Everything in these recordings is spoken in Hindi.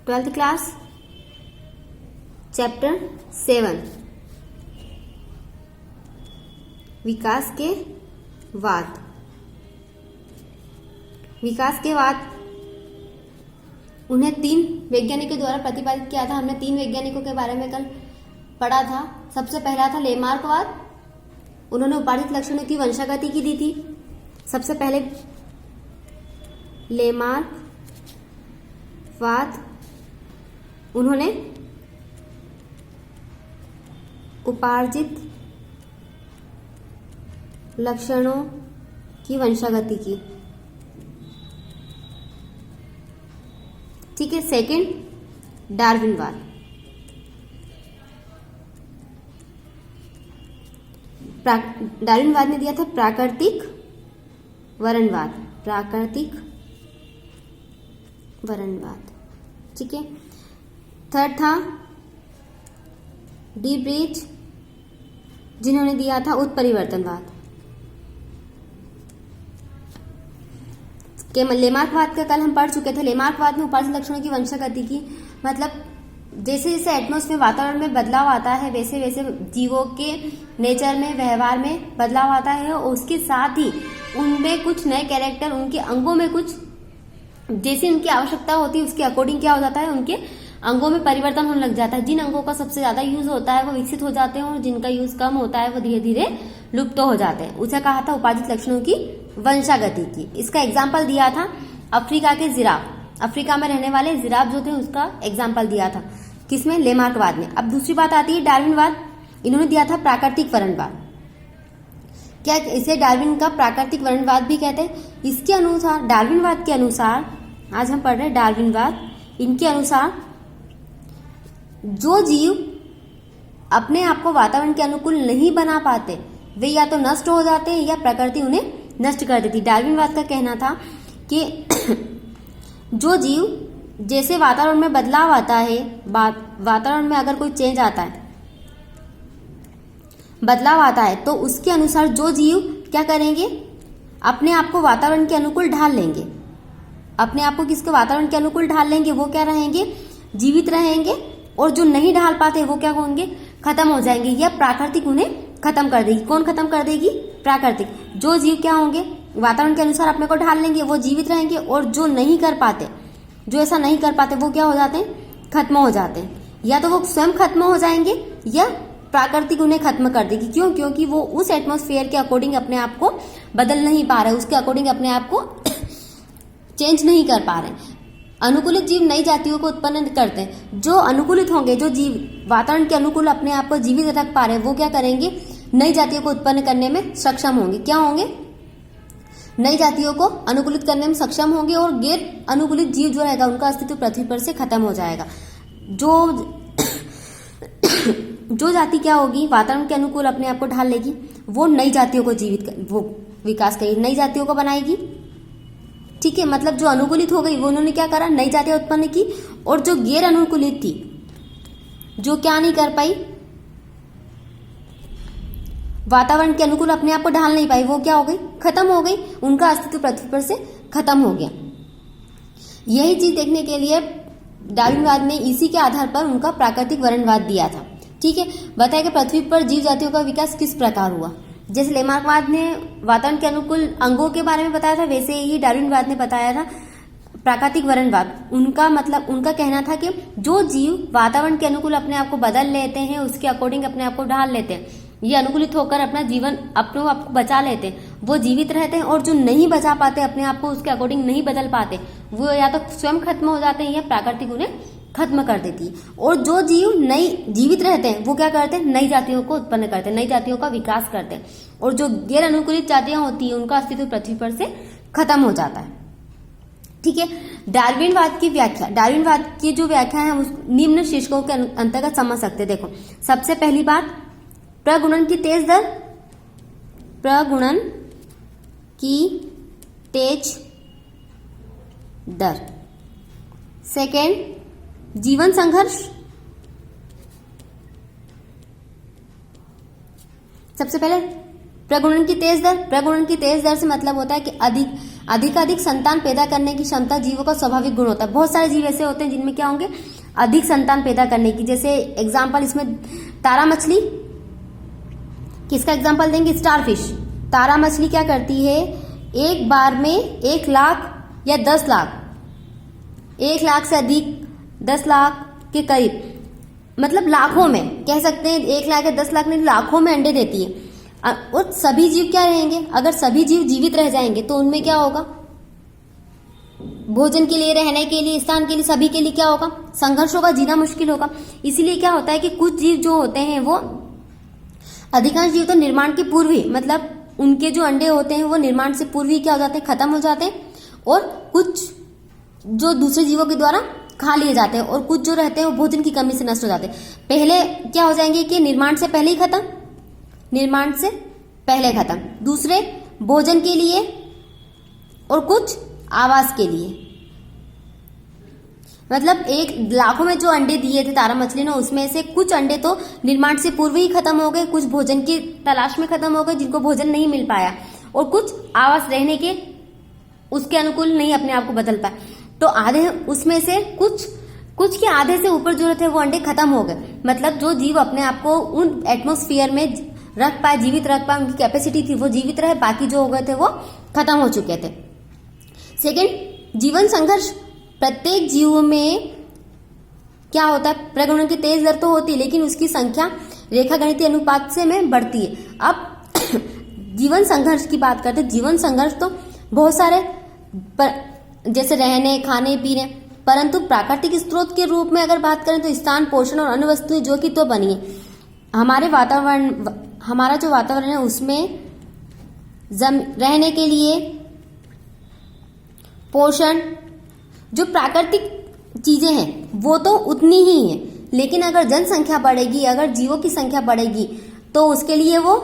12th क्लास चैप्टर 7 विकास के वाद। विकास के वाद उन्हें 3 वैज्ञानिकों द्वारा प्रतिपादित किया था। हमने 3 वैज्ञानिकों के बारे में कल पढ़ा था। सबसे पहला था लेमार्कवाद। उन्होंने उपाधित लक्षणों की वंशागति की दी थी। सबसे पहले लेमार्कवाद, उन्होंने उपार्जित लक्षणों की वंशागति की। ठीक है। सेकंड डार्विनवाद। डार्विनवाद ने दिया था प्राकृतिक वरणवाद। प्राकृतिक वरणवाद। ठीक है। थर्ड था डी ब्रीच, जिन्होंने दिया था उत्परिवर्तनवाद। लेमार्कवाद का कल हम पढ़ चुके थे। लेमार्कवाद में उपार्जित लक्षणों की वंशागति की, मतलब जैसे जैसे एटमॉस्फेयर वातावरण में बदलाव आता है वैसे वैसे जीवों के नेचर में, व्यवहार में बदलाव आता है और उसके साथ ही उनमें कुछ नए कैरेक्टर, उनके अंगों में कुछ जैसे उनकी आवश्यकता होती है उसके अकॉर्डिंग क्या हो जाता है, उनके अंगों में परिवर्तन होने लग जाता है। जिन अंगों का सबसे ज्यादा यूज होता है वो विकसित हो जाते हैं और जिनका यूज कम होता है वो धीरे धीरे लुप्त हो जाते हैं। उसे कहा था उपार्जित लक्षणों की वंशागति की। इसका एग्जाम्पल दिया था अफ्रीका के जिराफ। अफ्रीका में रहने वाले जिराफ जो थे उसका एग्जाम्पल दिया था किसमें? लेमार्कवाद में। अब दूसरी बात आती है डार्विनवाद। इन्होंने दिया था प्राकृतिक वरणवाद। क्या इसे डार्विन का प्राकृतिक वरणवाद भी कहते हैं? इसके अनुसार, डार्विनवाद के अनुसार, आज हम पढ़ रहे हैं डार्विनवाद, इनके अनुसार जो जीव अपने आप को वातावरण के अनुकूल नहीं बना पाते वे या तो नष्ट हो जाते हैं या प्रकृति उन्हें नष्ट कर देती। डार्विनवाद का कहना था कि जो जीव, जैसे वातावरण में बदलाव आता है, वातावरण में अगर कोई चेंज आता है, बदलाव आता है, तो उसके अनुसार जो जीव क्या करेंगे, अपने आप को वातावरण के अनुकूल ढाल लेंगे। अपने आप को किसके वातावरण के अनुकूल ढाल लेंगे, वो क्या रहेंगे, जीवित रहेंगे। और जो नहीं ढाल पाते वो क्या होंगे, खत्म हो जाएंगे या प्राकृतिक उन्हें खत्म कर देगी। कौन खत्म कर देगी? प्राकृतिक। जो जीव क्या होंगे, वातावरण के अनुसार अपने को ढाल लेंगे, वो जीवित रहेंगे। और जो नहीं कर पाते, जो ऐसा नहीं कर पाते, वो क्या हो जाते हैं, खत्म हो जाते हैं। या तो वो स्वयं खत्म हो जाएंगे या प्राकृतिक उन्हें खत्म कर देगी। क्यों? क्योंकि वो उस एटमॉस्फेयर के अकॉर्डिंग अपने आप को बदल नहीं पा रहे, उसके अकॉर्डिंग अपने आप को चेंज नहीं कर पा रहे। अनुकूलित जीव नई जातियों को उत्पन्न करते हैं। जो अनुकूलित होंगे, जो जीव वातावरण के अनुकूल अपने आप को जीवित रख पा रहे हैं, वो क्या करेंगे, नई जातियों को उत्पन्न करने में सक्षम होंगे। क्या होंगे? नई जातियों को अनुकूलित करने में सक्षम होंगे और गैर अनुकूलित जीव जो रहेगा उनका अस्तित्व पृथ्वी पर से खत्म हो जाएगा। जो जाति क्या होगी, वातावरण के अनुकूल अपने आप को ढाल लेगी, वो नई जातियों को वो विकास करेगी, नई जातियों को बनाएगी। ठीक है। मतलब जो अनुकूलित हो गई वो उन्होंने क्या करा, नई जातियां उत्पन्न की। और जो गैर अनुकूलित थी, जो क्या नहीं कर पाई, वातावरण के अनुकूल अपने आप को ढाल नहीं पाई, वो क्या हो गई, खत्म हो गई। उनका अस्तित्व पृथ्वी पर से खत्म हो गया। यही चीज देखने के लिए डार्विनवाद ने इसी के आधार पर उनका प्राकृतिक वरणवाद दिया था। ठीक है। बताया कि पृथ्वी पर जीव जातियों का विकास किस प्रकार हुआ। जैसे लेमार्कवाद ने वातावरण के अनुकूल अंगों के बारे में बताया था, वैसे ही डार्विनवाद ने बताया था प्राकृतिक वरणवाद। उनका मतलब, उनका कहना था कि जो जीव वातावरण के अनुकूल अपने आप को बदल लेते हैं, उसके अकॉर्डिंग अपने आप को ढाल लेते हैं, ये अनुकूलित होकर अपना जीवन अपने आप को बचा लेते हैं, वो जीवित रहते हैं। और जो नहीं बचा पाते, अपने आप को उसके अकॉर्डिंग नहीं बदल पाते, वो या तो स्वयं खत्म हो जाते हैं या प्राकृतिक उन्हें खत्म कर देती है। और जो जीव नई जीवित रहते हैं वो क्या करते हैं, नई जातियों को उत्पन्न करते हैं, नई जातियों का विकास करते हैं। और जो गैर अनुकूलित जातियां होती हैं उनका अस्तित्व पृथ्वी पर से खत्म हो जाता है। ठीक है। डार्विनवाद की व्याख्या, डार्विनवाद की जो व्याख्या है उस निम्न शीर्षकों के अंतर्गत समझ सकते। देखो, सबसे पहली बात, प्रगुणन की तेज दर। प्रगुणन की तेज दर। सेकेंड, जीवन संघर्ष। सबसे पहले प्रगुणन की तेज दर। प्रगुणन की तेज दर से मतलब होता है कि अधिकाधिक संतान पैदा करने की क्षमता जीवों का स्वाभाविक गुण होता है। बहुत सारे जीव ऐसे होते हैं जिनमें क्या होंगे, अधिक संतान पैदा करने की। जैसे एग्जाम्पल इसमें तारा मछली, किसका एग्जाम्पल देंगे, स्टारफिश। तारा मछली क्या करती है, एक बार में 1 लाख या 10 लाख, 1 लाख से अधिक, 10 लाख के करीब, मतलब लाखों में कह सकते हैं, 1 लाख या 10 लाख नहीं, लाखों में अंडे देती है। और सभी जीव क्या रहेंगे, अगर सभी जीव जीवित रह जाएंगे तो उनमें क्या होगा, भोजन के लिए, रहने के लिए, स्थान के लिए, सभी के लिए क्या होगा, संघर्ष होगा, जीना मुश्किल होगा। इसीलिए क्या होता है कि कुछ जीव जो होते हैं वो, अधिकांश जीव तो निर्माण के पूर्व ही, मतलब उनके जो अंडे होते हैं वो निर्माण से पूर्व ही क्या हो जाते हैं, खत्म हो जाते हैं। और कुछ जो दूसरे जीवों के द्वारा खा लिए जाते हैं, और कुछ जो रहते हैं वो भोजन की कमी से नष्ट हो जाते हैं। पहले क्या हो जाएंगे कि निर्माण से पहले ही खत्म, निर्माण से पहले खत्म, दूसरे भोजन के लिए और कुछ आवास के लिए। मतलब 1 लाखों में जो अंडे दिए थे तारा मछली ने, उसमें से कुछ अंडे तो निर्माण से पूर्व ही खत्म हो गए, कुछ भोजन की तलाश में खत्म हो गए जिनको भोजन नहीं मिल पाया, और कुछ आवास रहने के उसके अनुकूल नहीं अपने आप को बदल पाए। तो आधे उसमें से कुछ के आधे से ऊपर जो थे वो अंडे खत्म हो गए। मतलब जो जीव अपने आप को उन एटमॉस्फेयर में रख पाए, जीवित रख पाए, उनकी कैपेसिटी थी वो जीवित रहे, बाकी जो हो गए थे वो खत्म हो चुके थे। सेकंड, जीवन संघर्ष। प्रत्येक जीव में क्या होता है, प्रगुणन की तेज दर तो होती है, लेकिन उसकी संख्या रेखागणितीय अनुपात से में बढ़ती है। अब जीवन संघर्ष की बात करते हैं। जीवन संघर्ष तो बहुत सारे जैसे रहने, खाने, पीने, परंतु प्राकृतिक स्रोत के रूप में अगर बात करें तो स्थान, पोषण और अन्य वस्तुएं जो कि तो बनी है। हमारे वातावरण, हमारा जो वातावरण है उसमें रहने के लिए, पोषण, जो प्राकृतिक चीजें हैं वो तो उतनी ही है, लेकिन अगर जनसंख्या बढ़ेगी, अगर जीवों की संख्या बढ़ेगी तो उसके लिए वो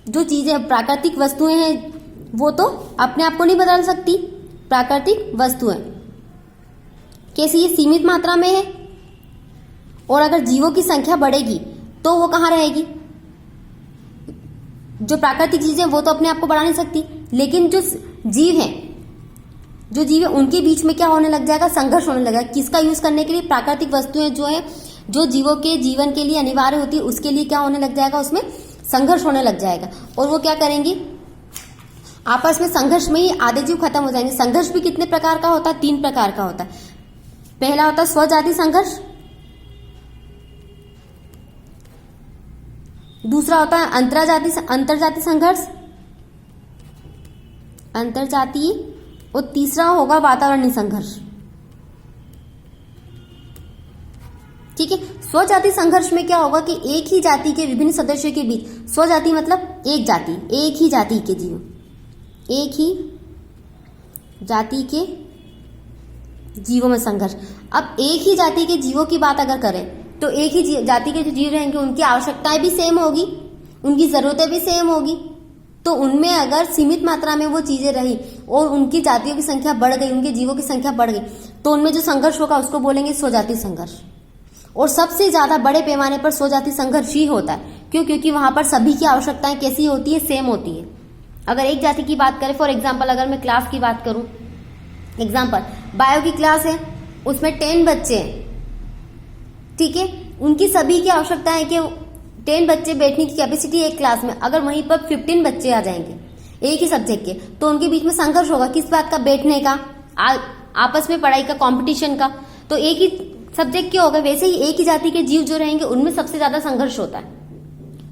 जो चीजें, प्राकृतिक वस्तुएं हैं वो तो अपने आप को नहीं बदल सकती। प्राकृतिक वस्तुएं कैसी, ये सीमित मात्रा में है, और अगर जीवों की संख्या बढ़ेगी तो वो कहाँ रहेगी, जो प्राकृतिक चीजें वो तो अपने आप को बढ़ा नहीं सकती, लेकिन जो जीव हैं, जो जीव है उनके बीच में क्या होने लग जाएगा, संघर्ष होने लगेगा। किसका यूज करने के लिए, प्राकृतिक वस्तुएं जो है, जो जीवों के जीवन के लिए अनिवार्य होती है, उसके लिए क्या होने लग जाएगा, उसमें संघर्ष होने लग जाएगा। और वो क्या करेंगी, आपस में संघर्ष में ही आधे जीव खत्म हो जाएंगे। संघर्ष भी कितने प्रकार का होता है, 3 प्रकार का होता है। पहला होता है स्वजाति संघर्ष, दूसरा होता है अंतरजातीय संघर्ष, अंतरजातीय, और तीसरा होगा वातावरणीय संघर्ष। ठीक है। स्वजाति संघर्ष में क्या होगा कि एक ही जाति के विभिन्न सदस्यों के बीच, स्वजाति मतलब एक जाति, एक ही जाति के जीव, एक ही जाति के जीवों में संघर्ष। अब एक ही जाति के जीवों की बात अगर करें तो एक ही जाति के जो जीव रहेंगे उनकी आवश्यकताएं भी सेम होगी, उनकी जरूरतें भी सेम होगी। तो उनमें अगर सीमित मात्रा में वो चीजें रही और उनकी जातियों की संख्या बढ़ गई, उनके जीवों की संख्या बढ़ गई, तो उनमें जो संघर्ष होगा उसको बोलेंगे स्वजाति संघर्ष। और सबसे ज्यादा बड़े पैमाने पर स्वजाति संघर्ष ही होता है। क्यों? क्योंकि वहां पर सभी की आवश्यकताएं कैसी होती है, सेम होती है। अगर एक जाति की बात करें, फॉर एग्जाम्पल अगर मैं क्लास की बात करूं, एग्जाम्पल बायो की क्लास है, उसमें 10 बच्चे हैं, ठीक है, उनकी सभी की आवश्यकता है कि 10 बच्चे बैठने की कैपेसिटी एक क्लास में। अगर वहीं पर 15 बच्चे आ जाएंगे एक ही सब्जेक्ट के, तो उनके बीच में संघर्ष होगा। किस बात का? बैठने का, आपस में पढ़ाई का, कंपटीशन का। तो एक ही सब्जेक्ट के होगा, वैसे ही एक ही जाति के जीव जो रहेंगे उनमें सबसे ज्यादा संघर्ष होता है,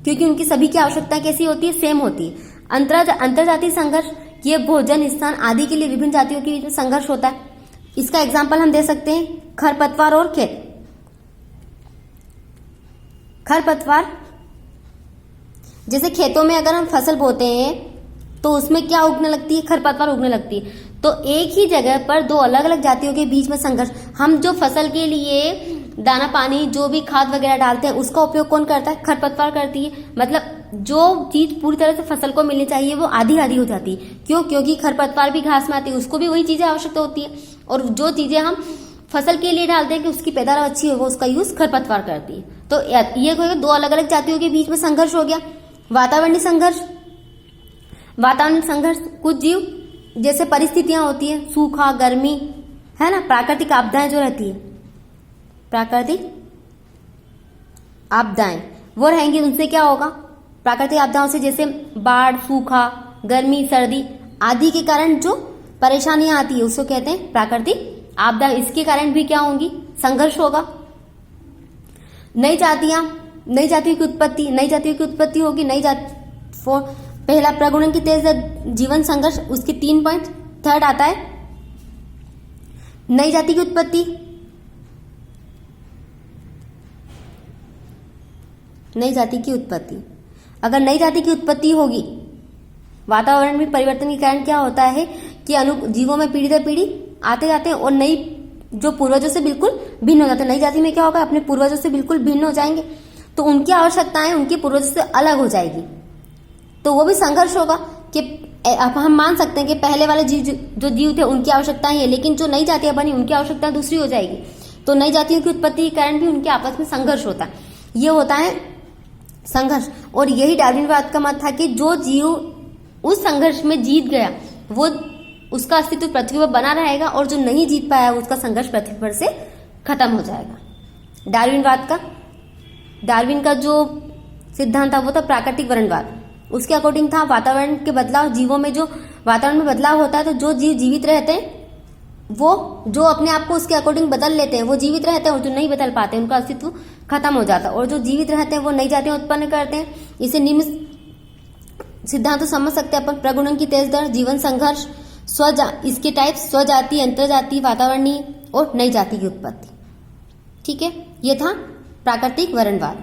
क्योंकि उनकी सभी की आवश्यकताएं कैसी होती है, सेम होती है। अंतरजातीय संघर्ष, ये भोजन, स्थान आदि के लिए विभिन्न जातियों के बीच में संघर्ष होता है। इसका एग्जाम्पल हम दे सकते हैं खरपतवार और खेत। खरपतवार, जैसे खेतों में अगर हम फसल बोते हैं तो उसमें क्या उगने लगती है, खरपतवार उगने लगती है। तो एक ही जगह पर दो अलग अलग जातियों के बीच में संघर्ष। हम जो फसल के लिए दाना पानी, जो भी खाद वगैरह डालते हैं, उसका उपयोग कौन करता है? खरपतवार करती है। मतलब जो चीज पूरी तरह से फसल को मिलनी चाहिए वो आधी आधी हो जाती है। क्यों? क्योंकि खरपतवार भी घास में आती है, उसको भी वही चीजें आवश्यकता होती है। और जो चीजें हम फसल के लिए डालते हैं कि उसकी पैदावार अच्छी हो, वो उसका यूज खरपतवार करती है। तो ये दो अलग अलग जातियों के बीच में संघर्ष हो गया। वातावरणीय संघर्ष, वातावरणीय संघर्ष, कुछ जीव जैसे परिस्थितियां होती है, सूखा, गर्मी, है ना, प्राकृतिक आपदाएं जो रहती है, प्राकृतिक आपदाएं वो रहेंगी, उनसे क्या होगा, प्राकृतिक आपदाओं से जैसे बाढ़, सूखा, गर्मी, सर्दी आदि के कारण जो परेशानियां आती है उसको कहते हैं प्राकृतिक आपदा। इसके कारण भी क्या होंगी, संघर्ष होगा। नई जातियों की उत्पत्ति होगी। पहला प्रगुणन की तेज जीवन संघर्ष, उसके 3 पॉइंट। थर्ड आता है नई जाति की उत्पत्ति। नई जाति की उत्पत्ति, अगर नई जाति की उत्पत्ति होगी, वातावरण में परिवर्तन के कारण क्या होता है कि जीवों में पीढ़ी दर पीढ़ी आते जाते हैं और नई जो पूर्वजों से बिल्कुल भिन्न हो जाते हैं। नई जाति में क्या होगा, अपने पूर्वजों से बिल्कुल भिन्न हो जाएंगे, तो उनकी आवश्यकताएं उनके पूर्वजों से अलग हो जाएगी, तो वो भी संघर्ष होगा कि अब हम मान सकते हैं कि पहले वाले जो जीव थे उनकी आवश्यकताएं है, लेकिन जो नई जातियां बनी उनकी आवश्यकता दूसरी हो जाएगी, तो नई जातियों की उत्पत्ति के कारण भी उनके आपस में संघर्ष होता है। ये होता है संघर्ष, और यही डार्विनवाद का मत था कि जो जीव उस संघर्ष में जीत गया वो उसका अस्तित्व पृथ्वी पर बना रहेगा, और जो नहीं जीत पाया उसका संघर्ष पृथ्वी पर से खत्म हो जाएगा। डार्विन का जो सिद्धांत था वो था प्राकृतिक वरणवाद। उसके अकॉर्डिंग था वातावरण के बदलाव, जीवों में जो वातावरण में बदलाव होता है, तो जो जीव जीवित रहते हैं वो जो अपने आप को उसके अकॉर्डिंग बदल लेते हैं वो जीवित रहते हैं, और जो नहीं बदल पाते उनका अस्तित्व खत्म हो जाता है, और जो जीवित रहते हैं वो नई जातियां उत्पन्न करते हैं। इसे निम्न सिद्धांत तो समझ सकते हैं अपन, प्रगुणन की तेज दर, जीवन संघर्ष, इसके टाइप स्वजाति, अंतरजाति, वातावरणीय और नई जाति की उत्पत्ति। ठीक है, ये था प्राकृतिक वरणवाद।